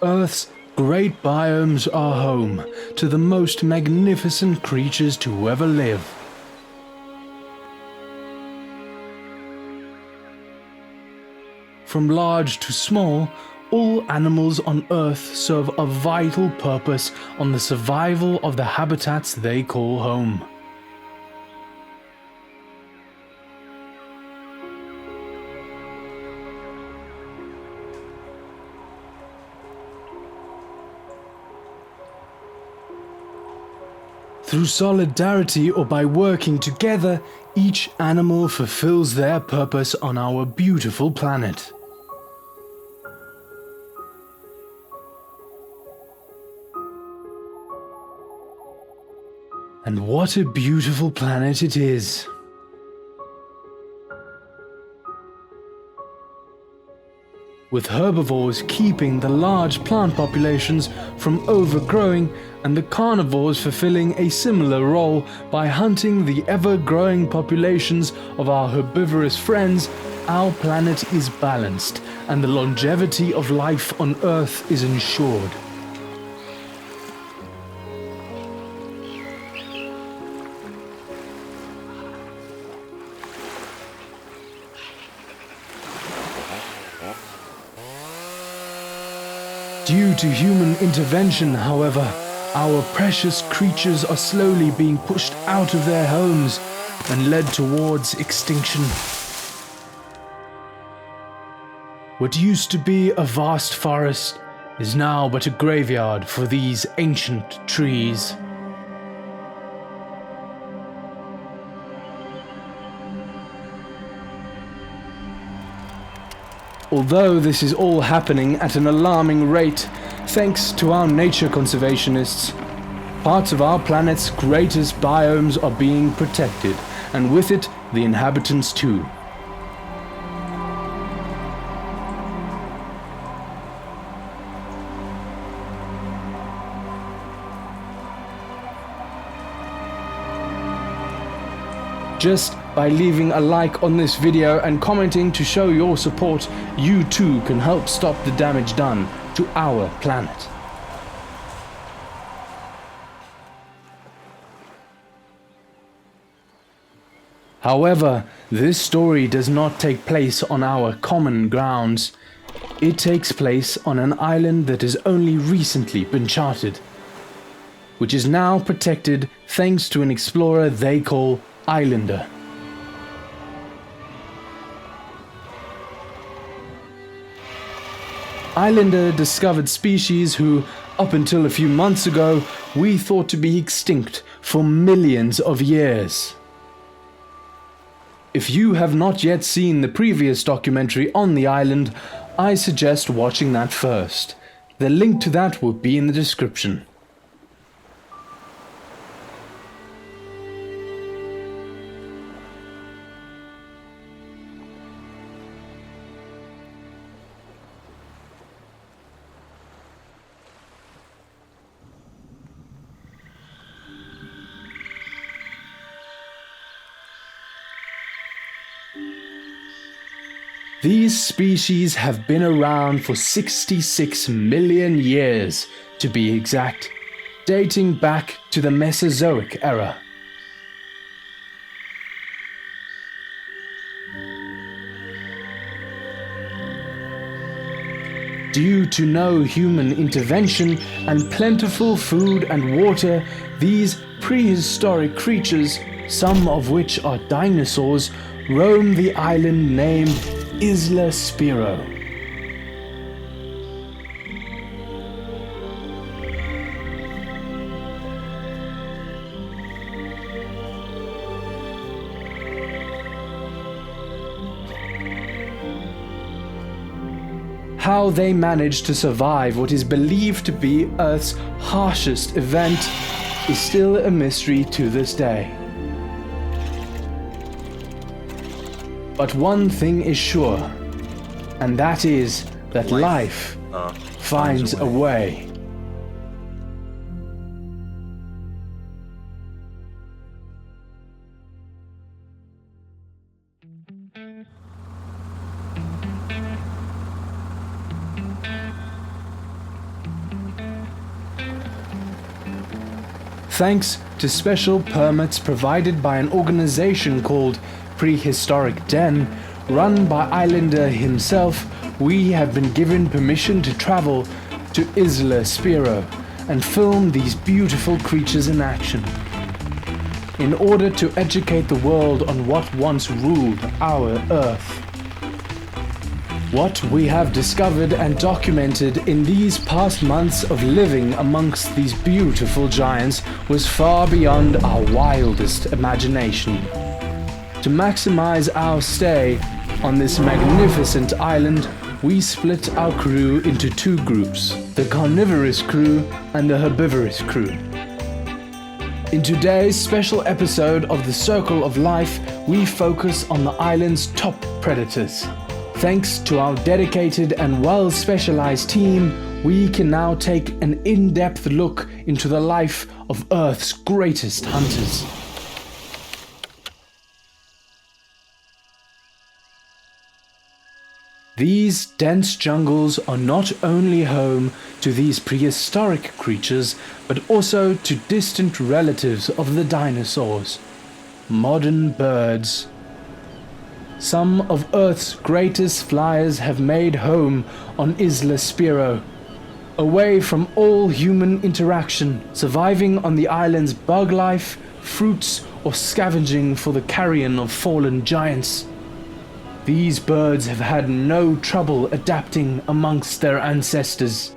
Earth's great biomes are home to the most magnificent creatures to ever live. From large to small, all animals on Earth serve a vital purpose on the survival of the habitats they call home. Through solidarity or by working together, each animal fulfills their purpose on our beautiful planet. And what a beautiful planet it is! With herbivores keeping the large plant populations from overgrowing and the carnivores fulfilling a similar role by hunting the ever-growing populations of our herbivorous friends, our planet is balanced and the longevity of life on Earth is ensured. Due to human intervention, however, our precious creatures are slowly being pushed out of their homes and led towards extinction. What used to be a vast forest is now but a graveyard for these ancient trees. Although this is all happening at an alarming rate, thanks to our nature conservationists, parts of our planet's greatest biomes are being protected, and with it, the inhabitants too. Just by leaving a like on this video and commenting to show your support, you too can help stop the damage done to our planet. However, this story does not take place on our common grounds. It takes place on an island that has only recently been charted, which is now protected thanks to an explorer they call Islander. Islander discovered species who, up until a few months ago, we thought to be extinct for millions of years. If you have not yet seen the previous documentary on the island, I suggest watching that first. The link to that will be in the description. These species have been around for 66 million years, to be exact, dating back to the Mesozoic era. Due to no human intervention and plentiful food and water, these prehistoric creatures, some of which are dinosaurs, roam the island named Isla Spiro. How they managed to survive what is believed to be Earth's harshest event is still a mystery to this day. But one thing is sure, and that is that life finds a way. Thanks to special permits provided by an organization called Prehistoric Den, run by Islander himself, we have been given permission to travel to Isla Spiro and film these beautiful creatures in action. In order to educate the world on what once ruled our Earth. What we have discovered and documented in these past months of living amongst these beautiful giants was far beyond our wildest imagination. To maximize our stay on this magnificent island, we split our crew into two groups, the carnivorous crew and the herbivorous crew. In today's special episode of The Circle of Life, we focus on the island's top predators. Thanks to our dedicated and well-specialized team, we can now take an in-depth look into the life of Earth's greatest hunters. These dense jungles are not only home to these prehistoric creatures, but also to distant relatives of the dinosaurs, modern birds. Some of Earth's greatest flyers have made home on Isla Spiro, away from all human interaction, surviving on the island's bug life, fruits, or scavenging for the carrion of fallen giants. These birds have had no trouble adapting amongst their ancestors.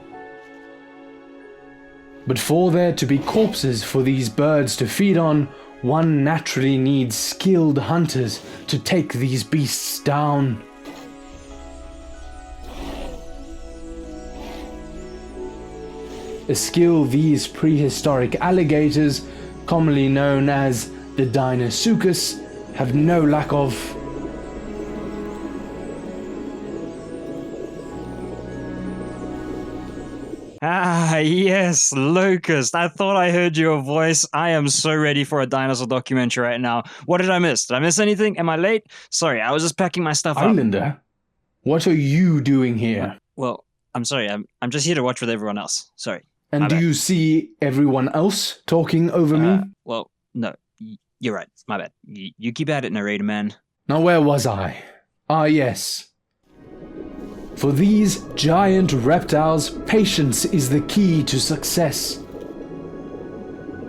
But for there to be corpses for these birds to feed on, one naturally needs skilled hunters to take these beasts down. A skill these prehistoric alligators, commonly known as the Dinosuchus, have no lack of. Ah, yes, Lucas. I thought I heard your voice. I am so ready for a dinosaur documentary right now. What did I miss? Did I miss anything? Am I late? Sorry, I was just packing my stuff up. Islander, what are you doing here? Well, I'm sorry. I'm just here to watch with everyone else. Sorry. And do you see everyone else talking over me? Well, no. You're right. My bad. You keep at it, narrator man. Now where was I? Ah, yes. For these giant reptiles, patience is the key to success.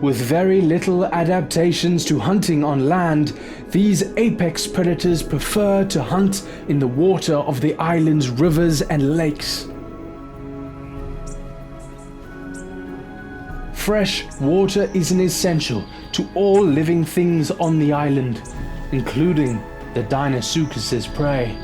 With very little adaptations to hunting on land, these apex predators prefer to hunt in the water of the island's rivers and lakes. Fresh water is an essential to all living things on the island, including the Dinosuchus' prey.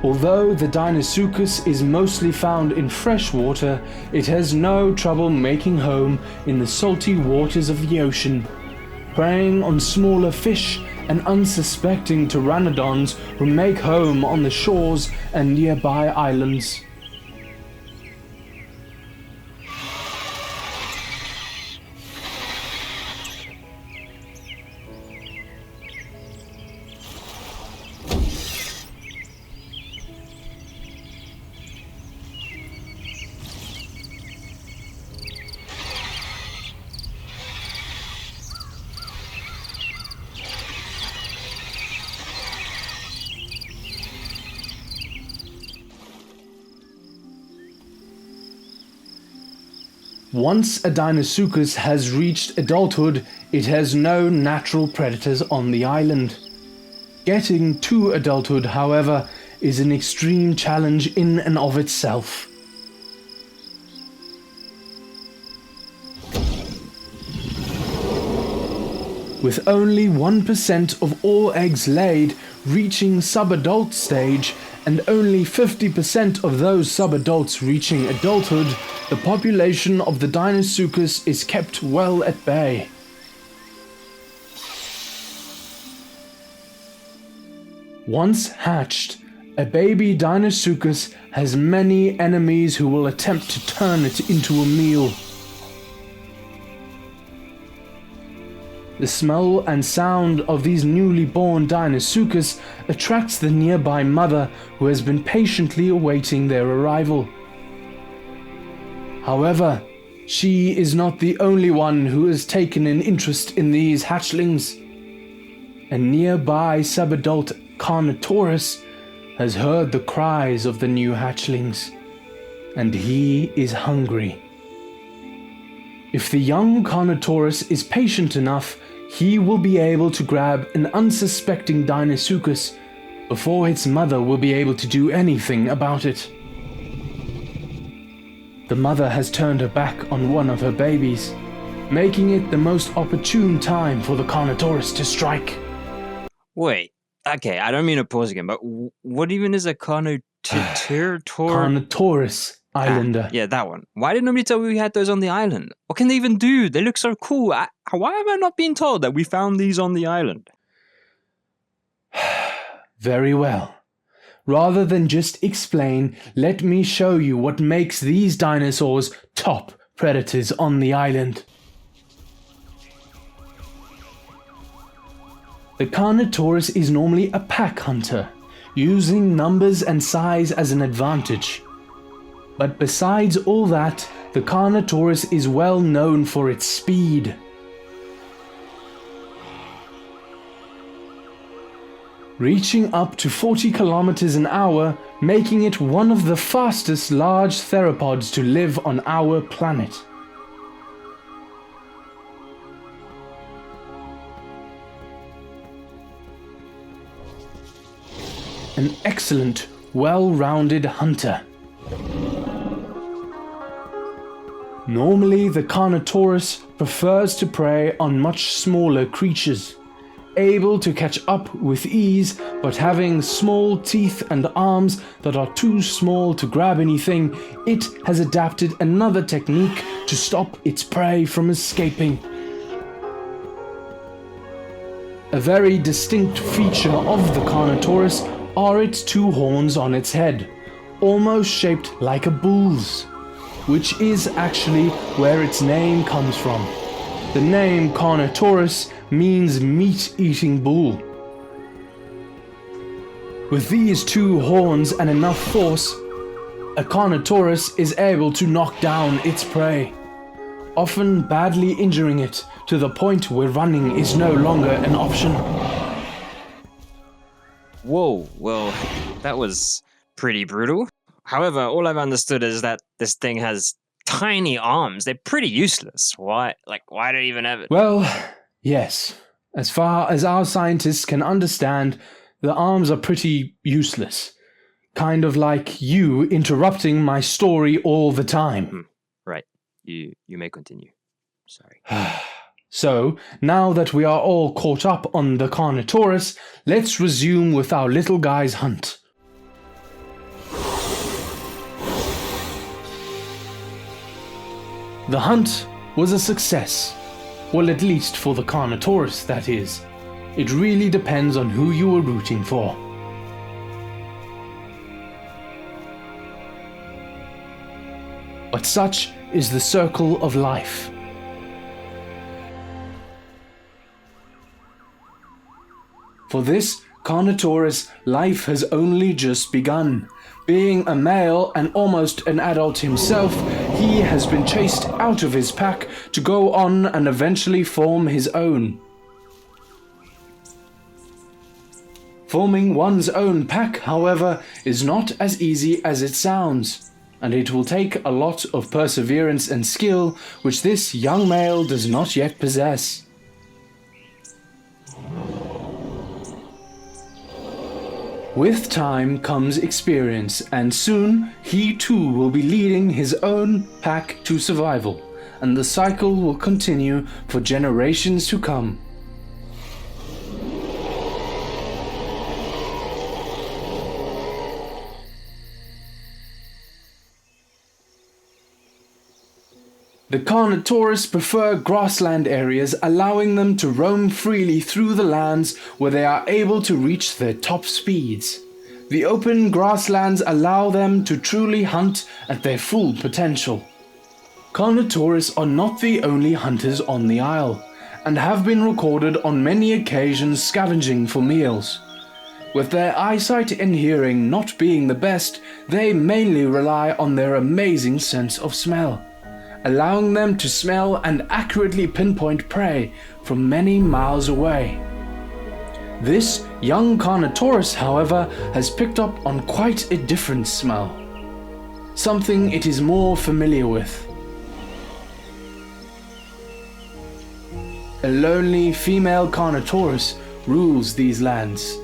Although the Dinosuchus is mostly found in fresh water, it has no trouble making home in the salty waters of the ocean, preying on smaller fish and unsuspecting pteranodons who make home on the shores and nearby islands. Once a Dinosuchus has reached adulthood, it has no natural predators on the island. Getting to adulthood, however, is an extreme challenge in and of itself. With only 1% of all eggs laid reaching subadult stage, and only 50% of those subadults reaching adulthood, the population of the Dinosuchus is kept well at bay. Once hatched, a baby Dinosuchus has many enemies who will attempt to turn it into a meal. The smell and sound of these newly born Dinosuchus attracts the nearby mother who has been patiently awaiting their arrival. However, she is not the only one who has taken an interest in these hatchlings. A nearby subadult Carnotaurus has heard the cries of the new hatchlings, and he is hungry. If the young Carnotaurus is patient enough, he will be able to grab an unsuspecting Dinosuchus before its mother will be able to do anything about it. The mother has turned her back on one of her babies, making it the most opportune time for the Carnotaurus to strike. Wait, okay, I don't mean to pause again, but what even is a Carnotaurus Islander. Yeah, that one. Why did nobody tell me we had those on the island? What can they even do? They look so cool. Why have I not been told that we found these on the island? Very well. Rather than just explain, let me show you what makes these dinosaurs top predators on the island. The Carnotaurus is normally a pack hunter, using numbers and size as an advantage. But besides all that, the Carnotaurus is well known for its speed. Reaching up to 40 kilometers an hour, making it one of the fastest large theropods to live on our planet. An excellent, well-rounded hunter. Normally, the Carnotaurus prefers to prey on much smaller creatures, able to catch up with ease, but having small teeth and arms that are too small to grab anything, it has adapted another technique to stop its prey from escaping. A very distinct feature of the Carnotaurus are its two horns on its head, almost shaped like a bull's, which is actually where its name comes from. The name Carnotaurus means meat-eating bull. With these two horns and enough force, a Carnotaurus is able to knock down its prey, often badly injuring it to the point where running is no longer an option. Whoa, well, that was pretty brutal. However, all I've understood is that this thing has tiny arms. They're pretty useless. Why do you even have it? Well, yes. As far as our scientists can understand, the arms are pretty useless. Kind of like you interrupting my story all the time. Right. You may continue. Sorry. So, now that we are all caught up on the Carnotaurus, let's resume with our little guy's hunt. The hunt was a success. Well, at least for the Carnotaurus, that is. It really depends on who you were rooting for. But such is the circle of life. For this Carnotaurus, life has only just begun. Being a male and almost an adult himself, he has been chased out of his pack to go on and eventually form his own. Forming one's own pack, however, is not as easy as it sounds, and it will take a lot of perseverance and skill, which this young male does not yet possess. With time comes experience, and soon he too will be leading his own pack to survival, and the cycle will continue for generations to come. The Carnotaurus prefer grassland areas, allowing them to roam freely through the lands where they are able to reach their top speeds. The open grasslands allow them to truly hunt at their full potential. Carnotaurus are not the only hunters on the isle, and have been recorded on many occasions scavenging for meals. With their eyesight and hearing not being the best, they mainly rely on their amazing sense of smell. allowing them to smell and accurately pinpoint prey from many miles away. This young Carnotaurus, however, has picked up on quite a different smell, something it is more familiar with. A lonely female Carnotaurus rules these lands.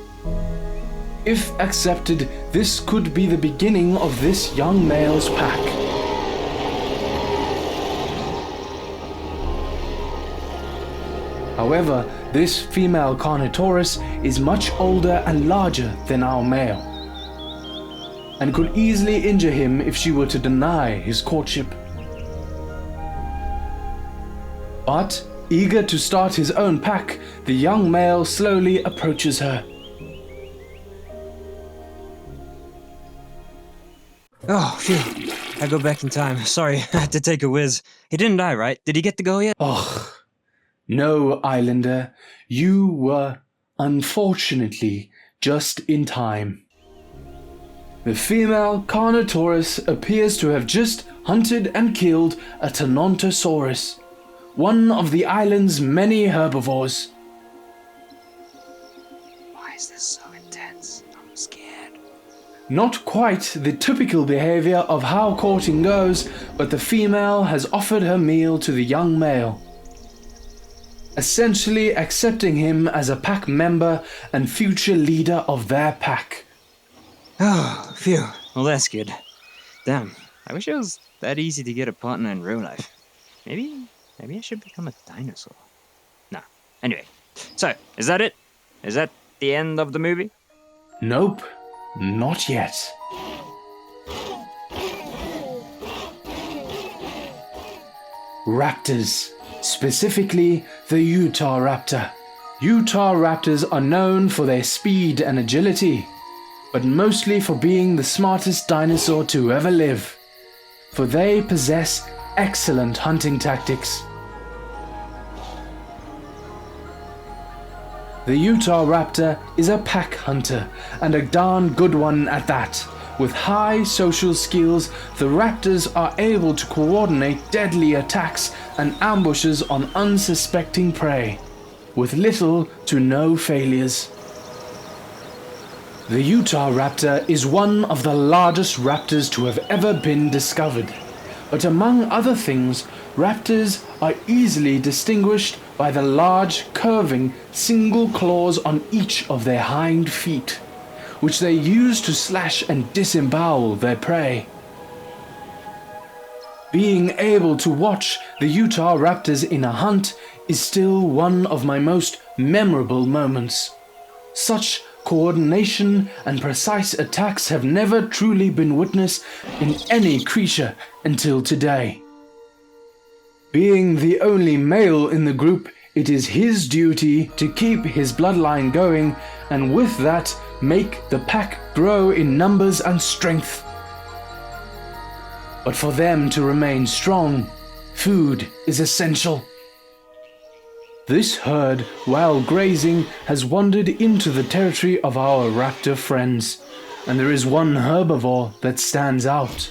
If accepted, this could be the beginning of this young male's pack. However, this female Carnotaurus is much older and larger than our male, and could easily injure him if she were to deny his courtship. But, eager to start his own pack, the young male slowly approaches her. Oh, phew. I go back in time. Sorry, I had to take a whiz. He didn't die, right? Did he get to go yet? Oh, no, Islander. You were, unfortunately, just in time. The female Carnotaurus appears to have just hunted and killed a Tenontosaurus, one of the island's many herbivores. Why is this so intense? I'm scared. Not quite the typical behavior of how courting goes, but the female has offered her meal to the young male, essentially accepting him as a pack member and future leader of their pack. Oh, phew. Well, that's good. Damn, I wish it was that easy to get a partner in real life. Maybe I should become a dinosaur. Nah. Anyway, so, is that it? Is that the end of the movie? Nope, not yet. Raptors, specifically the Utahraptor. Utahraptors are known for their speed and agility, but mostly for being the smartest dinosaur to ever live, for they possess excellent hunting tactics. The Utahraptor is a pack hunter, and a darn good one at that. With high social skills, the raptors are able to coordinate deadly attacks and ambushes on unsuspecting prey, with little to no failures. The Utahraptor is one of the largest raptors to have ever been discovered, but among other things, raptors are easily distinguished by the large, curving, single claws on each of their hind feet, which they use to slash and disembowel their prey. Being able to watch the Utahraptors in a hunt is still one of my most memorable moments. Such coordination and precise attacks have never truly been witnessed in any creature until today. Being the only male in the group, it is his duty to keep his bloodline going, and with that, make the pack grow in numbers and strength. But for them to remain strong, food is essential. This herd, while grazing, has wandered into the territory of our raptor friends, and there is one herbivore that stands out: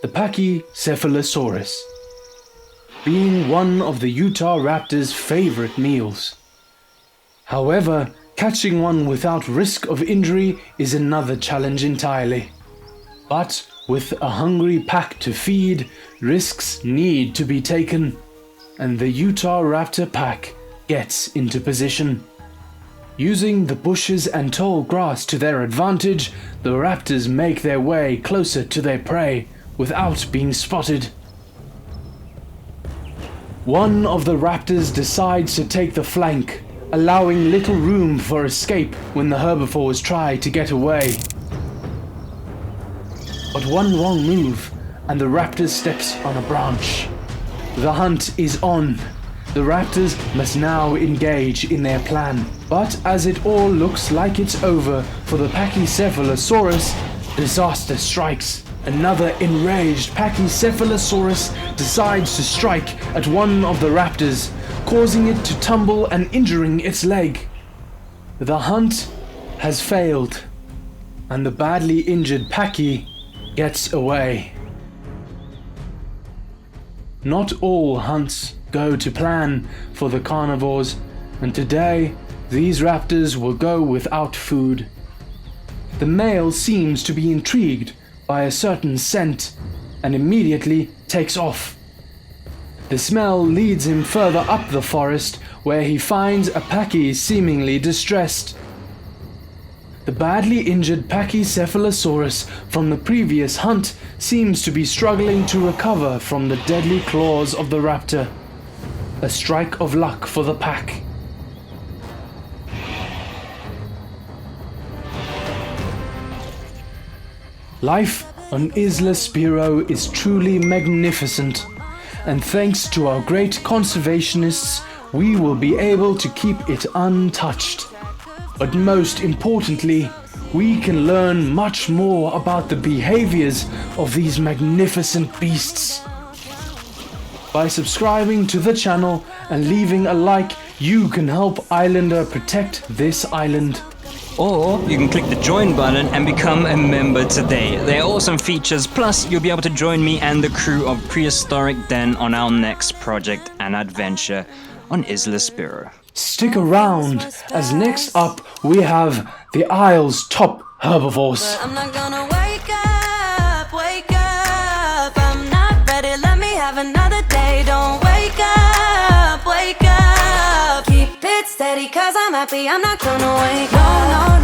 the Pachycephalosaurus, being one of the Utahraptor's favorite meals. However, catching one without risk of injury is another challenge entirely. But with a hungry pack to feed, risks need to be taken, and the Utahraptor pack gets into position. Using the bushes and tall grass to their advantage, the raptors make their way closer to their prey without being spotted. One of the raptors decides to take the flank, allowing little room for escape when the herbivores try to get away. But one wrong move, and the raptor steps on a branch. The hunt is on. The raptors must now engage in their plan. But as it all looks like it's over for the Pachycephalosaurus, disaster strikes. Another enraged Pachycephalosaurus decides to strike at one of the raptors, causing it to tumble and injuring its leg. The hunt has failed, and the badly injured Pachy gets away. Not all hunts go to plan for the carnivores, and today these raptors will go without food. The male seems to be intrigued by a certain scent and immediately takes off. The smell leads him further up the forest, where he finds a Pachy seemingly distressed. The badly injured Pachycephalosaurus from the previous hunt seems to be struggling to recover from the deadly claws of the raptor. A strike of luck for the pack. Life on Isla Spiro is truly magnificent, and thanks to our great conservationists, we will be able to keep it untouched. But most importantly, we can learn much more about the behaviors of these magnificent beasts. By subscribing to the channel and leaving a like, you can help Islander protect this island. Or you can click the join button and become a member today. They're awesome features, plus you'll be able to join me and the crew of Prehistoric Den on our next project and adventure on Isla Spiro. Stick around, as next up we have the Isles' top herbivores. I'm not gonna wake up, I'm not ready, let me have another day. Don't wake up, keep it steady, cause I'm happy, I'm not gonna wake up. No, no,